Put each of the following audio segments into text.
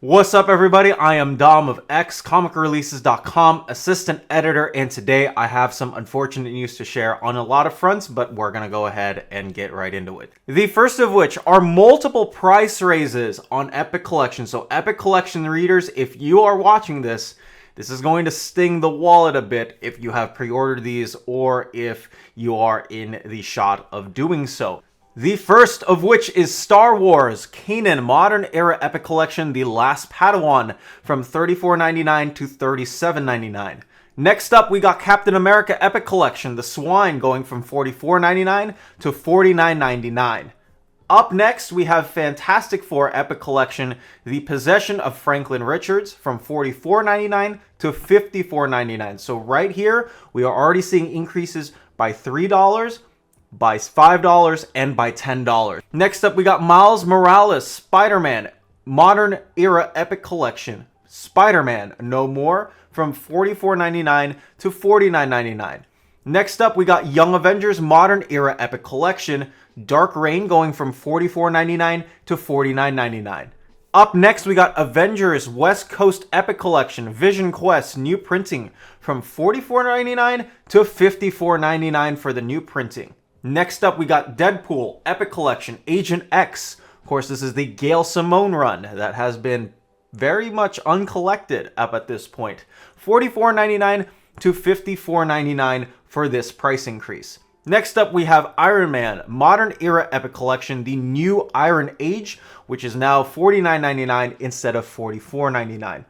What's up, everybody? I am Dom of xcomicreleases.com, assistant editor, and today I have some unfortunate news to share on a lot of fronts, but we're gonna go ahead and get right into it. The first of which are multiple price raises on Epic Collection. So Epic Collection readers, if you are watching this is going to sting the wallet a bit if you have pre-ordered these or if you are in the shot of doing so. The first of which is Star Wars Kanan Modern Era Epic Collection, The Last Padawan, from $34.99 to $37.99. Next up, we got Captain America Epic Collection, The Swine, going from $44.99 to $49.99. Up next, we have Fantastic Four Epic Collection, The Possession of Franklin Richards, from $44.99 to $54.99. So right here, we are already seeing increases by $3, by $5, and by $10. Next up, we got Miles Morales Spider-Man Modern Era Epic Collection, Spider-Man No More, from $44.99 to $49.99. Next up, we got Young Avengers Modern Era Epic Collection, Dark Reign, going from $44.99 to $49.99. Up next, we got Avengers West Coast Epic Collection, Vision Quest, new printing, from $44.99 to $54.99 for the new printing. Next up, we got Deadpool Epic Collection, Agent X. Of course, this is the Gail Simone run that has been very much uncollected up at this point. $44.99 to $54.99 for this price increase. Next up, we have Iron Man Modern Era Epic Collection, the new Iron Age, which is now $49.99 instead of $44.99.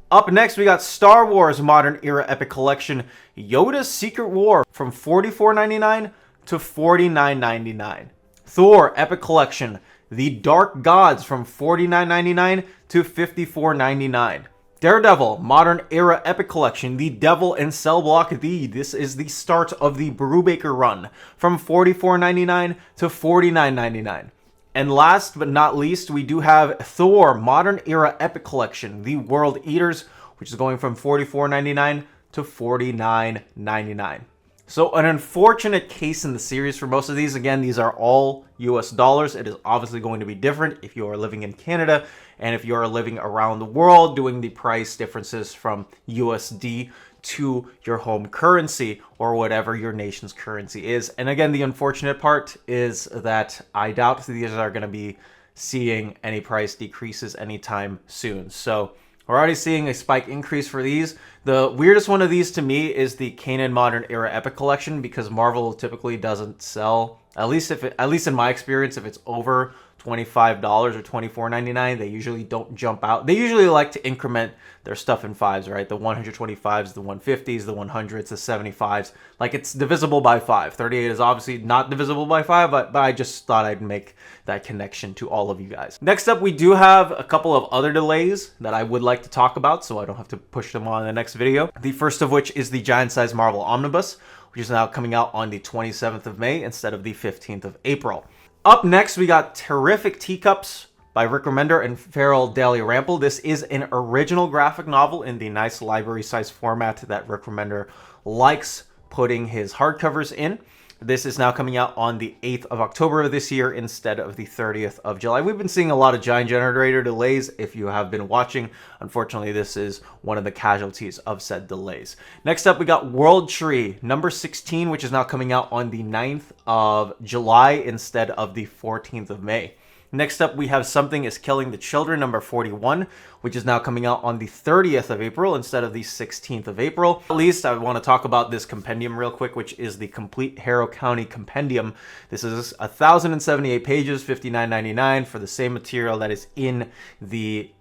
Up next, we got Star Wars Modern Era Epic Collection, Yoda's Secret War, from $44.99 to $49.99. Thor Epic Collection, The Dark Gods, from $49.99 to $54.99. Daredevil Modern Era Epic Collection, The Devil in Cell Block D. This is the start of the Brubaker run, from $44.99 to $49.99. And last but not least, we do have Thor Modern Era Epic Collection, The World Eaters, which is going from $44.99 to $49.99. So an unfortunate case in the series for most of these. Again, these are all US dollars. It is obviously going to be different if you are living in Canada and if you are living around the world, doing the price differences from USD to your home currency or whatever your nation's currency is. And again, the unfortunate part is that I doubt these are going to be seeing any price decreases anytime soon. So we're already seeing a spike increase for these. The weirdest one of these to me is the Kanan Modern Era Epic Collection, because Marvel typically doesn't sell, at least in my experience, if it's over $25 or $24.99, they usually don't jump out. They usually like to increment their stuff in fives, right? The 125s, the 150s, the 100s, the 75s. Like, it's divisible by 5. 38 is obviously not divisible by 5, but I just thought I'd make that connection to all of you guys. Next up, we do have a couple of other delays that I would like to talk about, so I don't have to push them on in the next video. The first of which is the Giant Size Marvel Omnibus, which is now coming out on the 27th of May instead of the 15th of April. Up next, we got Terrific Teacups by Rick Remender and Farrell Dalrymple. This is an original graphic novel in the nice library size format that Rick Remender likes putting his hardcovers in. This is now coming out on the 8th of October of this year instead of the 30th of July. We've been seeing a lot of giant generator delays if you have been watching. Unfortunately, this is one of the casualties of said delays. Next up, we got World Tree number 16, which is now coming out on the 9th of July instead of the 14th of May. Next up, we have Something is Killing the Children, number 41, which is now coming out on the 30th of April instead of the 16th of April. At least I want to talk about this compendium real quick, which is the complete Harrow County compendium. This is 1,078 pages, $59.99 for the same material that is in the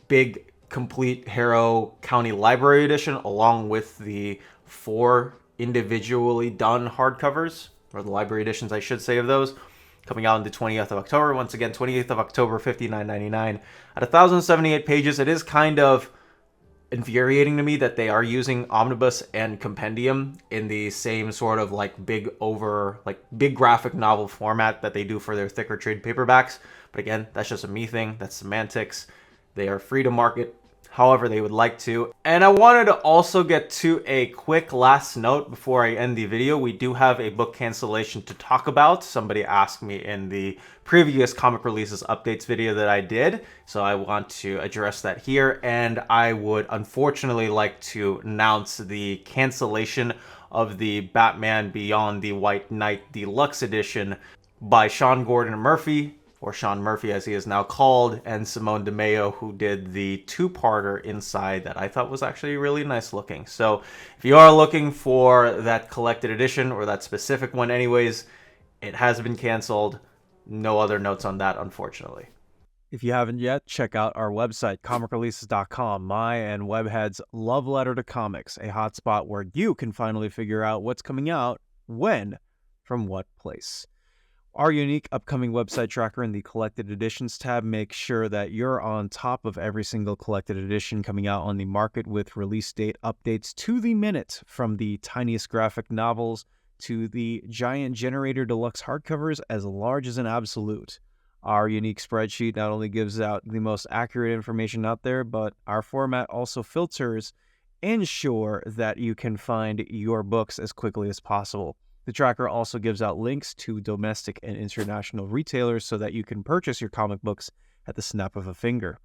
big complete Harrow County Library Edition, along with the 4 individually done hardcovers, or the library editions, I should say, of those. Coming out on the 20th of October. Once again, 28th of October, $59.99. At 1,078 pages, it is kind of infuriating to me that they are using Omnibus and Compendium in the same sort of big graphic novel format that they do for their thicker trade paperbacks. But again, that's just a me thing. That's semantics. They are free to market however they would like to. And I wanted to also get to a quick last note before I end the video. We do have a book cancellation to talk about. Somebody asked me in the previous comic releases updates video that I did, so I want to address that here. And I would unfortunately like to announce the cancellation of the Batman Beyond the White Knight Deluxe Edition by Sean Gordon Murphy, or Sean Murphy as he is now called, and Simone DeMeo, who did the two-parter Inside that I thought was actually really nice looking. So if you are looking for that collected edition, or that specific one anyways, it has been canceled. No other notes on that, unfortunately. If you haven't yet, check out our website, comicreleases.com, my and Webhead's love letter to comics, a hotspot where you can finally figure out what's coming out, when, from what place. Our unique upcoming website tracker in the Collected Editions tab makes sure that you're on top of every single collected edition coming out on the market, with release date updates to the minute, from the tiniest graphic novels to the giant Generator Deluxe hardcovers as large as an absolute. Our unique spreadsheet not only gives out the most accurate information out there, but our format also filters and ensure that you can find your books as quickly as possible. The tracker also gives out links to domestic and international retailers so that you can purchase your comic books at the snap of a finger.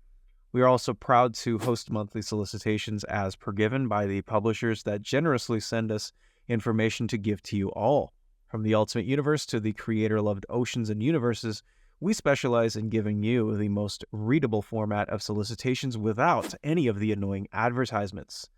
We are also proud to host monthly solicitations as per given by the publishers that generously send us information to give to you all. From the Ultimate Universe to the creator-loved Oceans and Universes, we specialize in giving you the most readable format of solicitations without any of the annoying advertisements.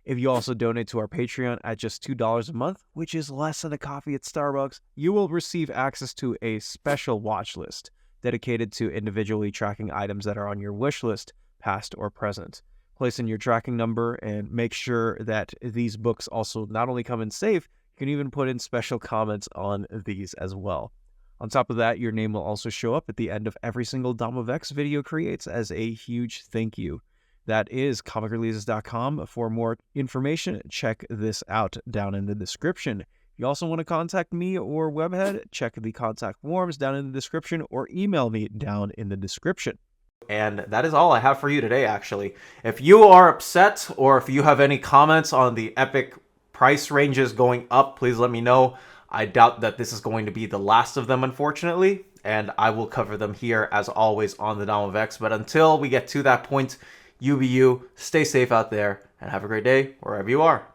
If you also donate to our Patreon at just $2 a month, which is less than a coffee at Starbucks, you will receive access to a special watch list dedicated to individually tracking items that are on your wish list, past or present. Place in your tracking number and make sure that these books also not only come in safe, you can even put in special comments on these as well. On top of that, your name will also show up at the end of every single Dom of X video creates as a huge thank you. That is comicreleases.com. For more information, check this out down in the description. If you also want to contact me or Webhead, check the contact forms down in the description, or email me down in the description. And that is all I have for you today, actually. If you are upset, or if you have any comments on the epic price ranges going up, please let me know. I doubt that this is going to be the last of them, unfortunately, and I will cover them here, as always, on the Dom of X. But until we get to that point, you be you, stay safe out there, and have a great day wherever you are.